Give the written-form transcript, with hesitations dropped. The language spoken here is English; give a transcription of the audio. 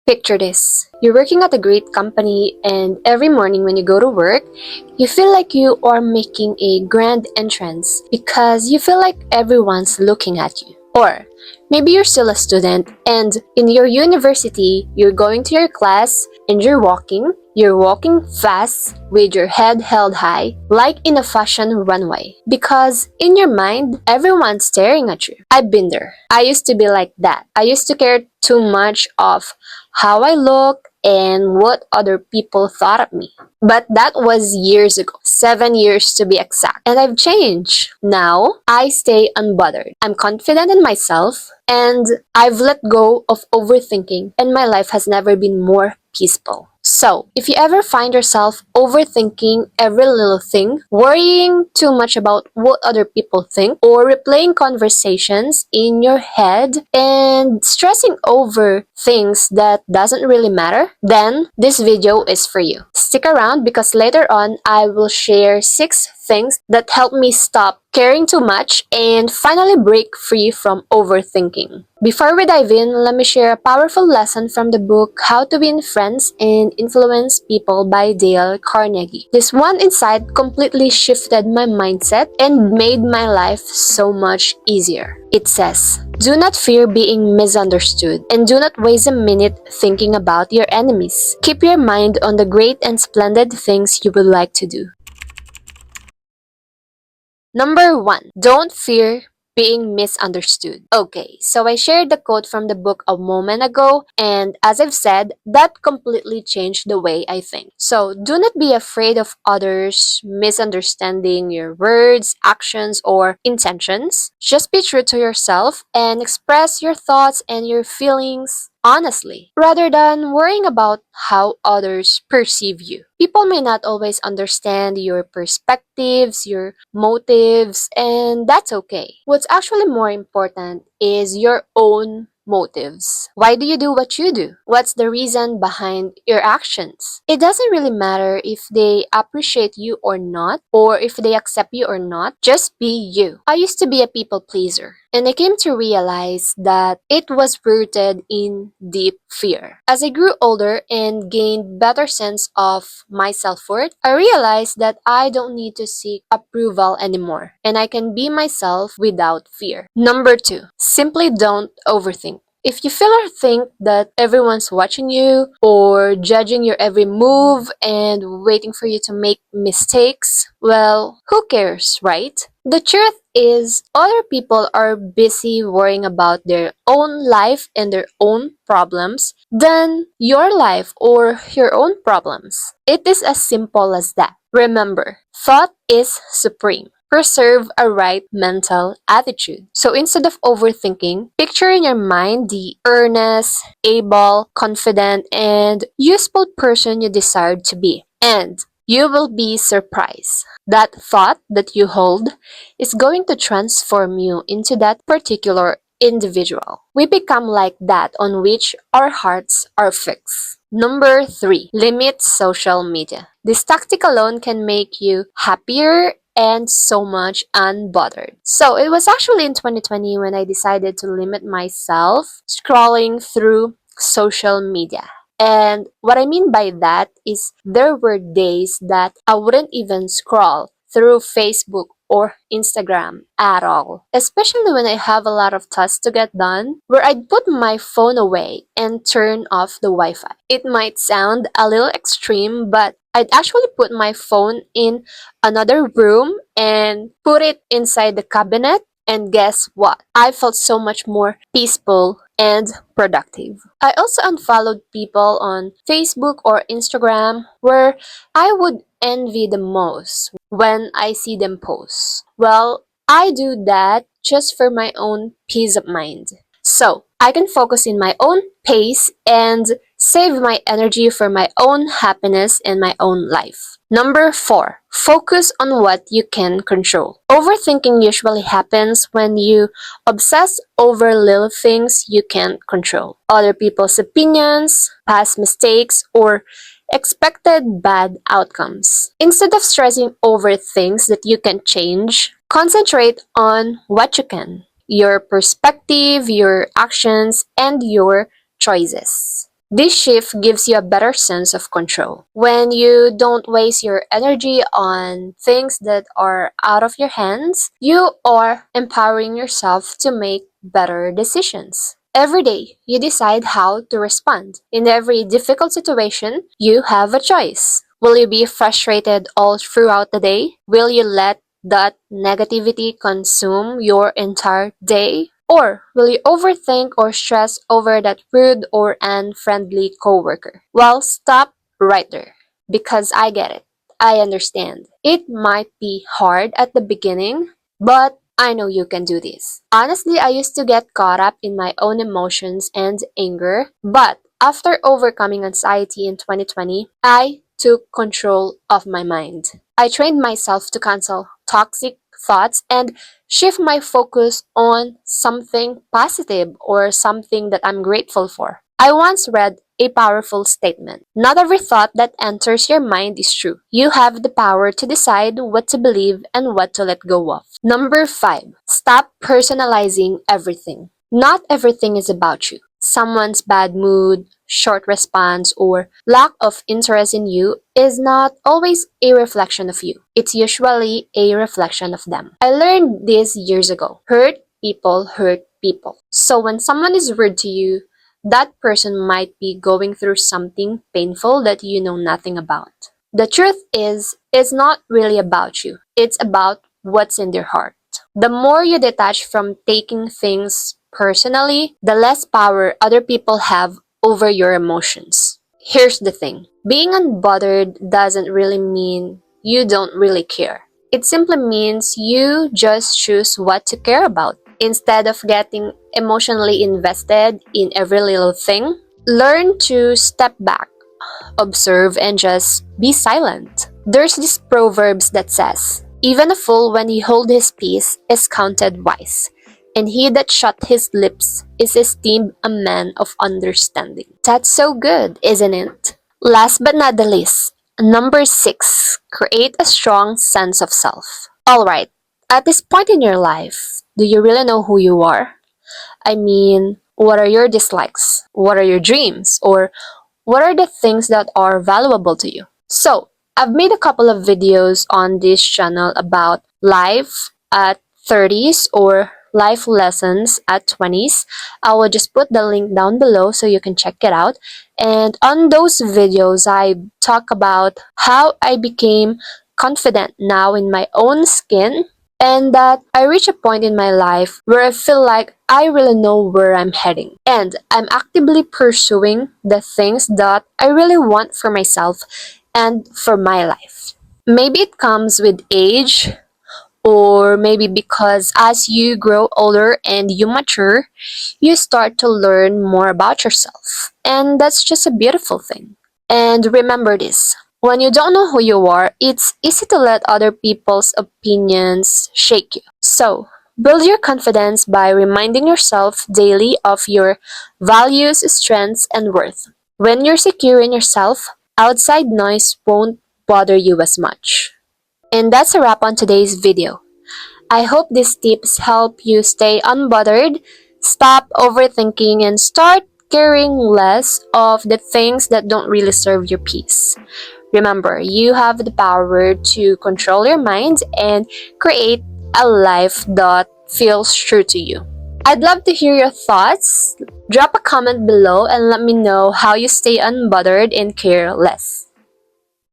Picture this. You're working at a great company, and every morning when you go to work, you feel like you are making a grand entrance because you feel like everyone's looking at you. Or maybe you're still a student, and in your university, you're going to your class and You're walking fast with your head held high, like in a fashion runway. Because in your mind, everyone's staring at you. I've been there. I used to be like that. I used to care too much of how I look and what other people thought of me. But that was years ago, 7 years to be exact. And I've changed. Now, I stay unbothered. I'm confident in myself, and I've let go of overthinking, and my life has never been more peaceful. So, if you ever find yourself overthinking every little thing, worrying too much about what other people think, or replaying conversations in your head and stressing over things that doesn't really matter, then this video is for you. Stick around because later on I will share 6 things that help me stop caring too much and finally break free from overthinking. Before we dive in, let me share a powerful lesson from the book How to Win Friends and Influence People by Dale Carnegie. This one insight completely shifted my mindset and made my life so much easier. It says, "Do not fear being misunderstood, and do not waste a minute thinking about your enemies. Keep your mind on the great and splendid things you would like to do." Number 1, don't fear being misunderstood. Okay, so I shared the quote from the book a moment ago, and as I've said, that completely changed the way I think. So do not be afraid of others misunderstanding your words, actions, or intentions. Just be true to yourself and express your thoughts and your feelings honestly, rather than worrying about how others perceive you. People may not always understand your perspectives, your motives, and that's okay. What's actually more important is your own motives. Why do you do what you do? What's the reason behind your actions? It doesn't really matter if they appreciate you or not, or if they accept you or not. Just be you. I used to be a people pleaser, and I came to realize that it was rooted in deep fear. As I grew older and gained better sense of my self-worth, I realized that I don't need to seek approval anymore, and I can be myself without fear. Number 2, simply don't overthink. If you feel or think that everyone's watching you or judging your every move and waiting for you to make mistakes, well, who cares, right? The truth is, other people are busy worrying about their own life and their own problems than your life or your own problems. It is as simple as that. Remember, thought is supreme. Preserve a right mental attitude. So instead of overthinking, picture in your mind the earnest, able, confident, and useful person you desire to be. And you will be surprised. That thought that you hold is going to transform you into that particular individual. We become like that on which our hearts are fixed. Number 3, limit social media. This tactic alone can make you happier and so much unbothered. So it was actually in 2020 when I decided to limit myself scrolling through social media. And what I mean by that is there were days that I wouldn't even scroll through Facebook or Instagram at all, especially when I have a lot of tasks to get done, where I'd put my phone away and turn off the Wi-Fi. It might sound a little extreme, but I'd actually put my phone in another room and put it inside the cabinet, and guess what? I felt so much more peaceful and productive. I also unfollowed people on Facebook or Instagram where I would envy the most when I see them post. Well, I do that just for my own peace of mind. So, I can focus in my own pace and save my energy for my own happiness and my own life. Number 4, focus on what you can control. Overthinking usually happens when you obsess over little things you can't control. Other people's opinions, past mistakes, or expected bad outcomes. Instead of stressing over things that you can change, concentrate on what you can. Your perspective, your actions, and your choices. This shift gives you a better sense of control. When you don't waste your energy on things that are out of your hands, you are empowering yourself to make better decisions. Every day, you decide how to respond. In every difficult situation, you have a choice. Will you be frustrated all throughout the day? Will you let that negativity consume your entire day? Or will you overthink or stress over that rude or unfriendly coworker? Well, stop right there because I get it. I understand. It might be hard at the beginning, but I know you can do this. Honestly, I used to get caught up in my own emotions and anger, but after overcoming anxiety in 2020, I took control of my mind. I trained myself to cancel toxic thoughts and shift my focus on something positive or something that I'm grateful for. I once read a powerful statement. Not every thought that enters your mind is true. You have the power to decide what to believe and what to let go of. Number 5. Stop personalizing everything. Not everything is about you. Someone's bad mood, short response, or lack of interest in you is not always a reflection of you. It's usually a reflection of them. I learned this years ago. Hurt people hurt people. So when someone is rude to you, that person might be going through something painful that you know nothing about. The truth is, it's not really about you. It's about what's in their heart. The more you detach from taking things personally, the less power other people have over your emotions. Here's the thing. Being unbothered doesn't really mean you don't really care. It simply means you just choose what to care about. Instead of getting emotionally invested in every little thing, learn to step back, observe, and just be silent. There's this proverbs that says, even a fool when he hold his peace is counted wise, and he that shut his lips is esteemed a man of understanding. That's so good, isn't it? Last but not the least, number 6, create a strong sense of self. Alright, at this point in your life, do you really know who you are? I mean, what are your dislikes? What are your dreams? Or what are the things that are valuable to you? So, I've made a couple of videos on this channel about life at 30s or life lessons at 20s. I will just put the link down below so you can check it out. And on those videos, I talk about how I became confident now in my own skin and that I reach a point in my life where I feel like I really know where I'm heading. And I'm actively pursuing the things that I really want for myself and for my life. Maybe it comes with age, or maybe because as you grow older and you mature, you start to learn more about yourself. And that's just a beautiful thing. And remember this. When you don't know who you are, it's easy to let other people's opinions shake you. So, build your confidence by reminding yourself daily of your values, strengths, and worth. When you're secure in yourself, outside noise won't bother you as much. And that's a wrap on today's video. I hope these tips help you stay unbothered, stop overthinking, and start caring less of the things that don't really serve your peace. Remember, you have the power to control your mind and create a life that feels true to you. I'd love to hear your thoughts. Drop a comment below and let me know how you stay unbothered and care less.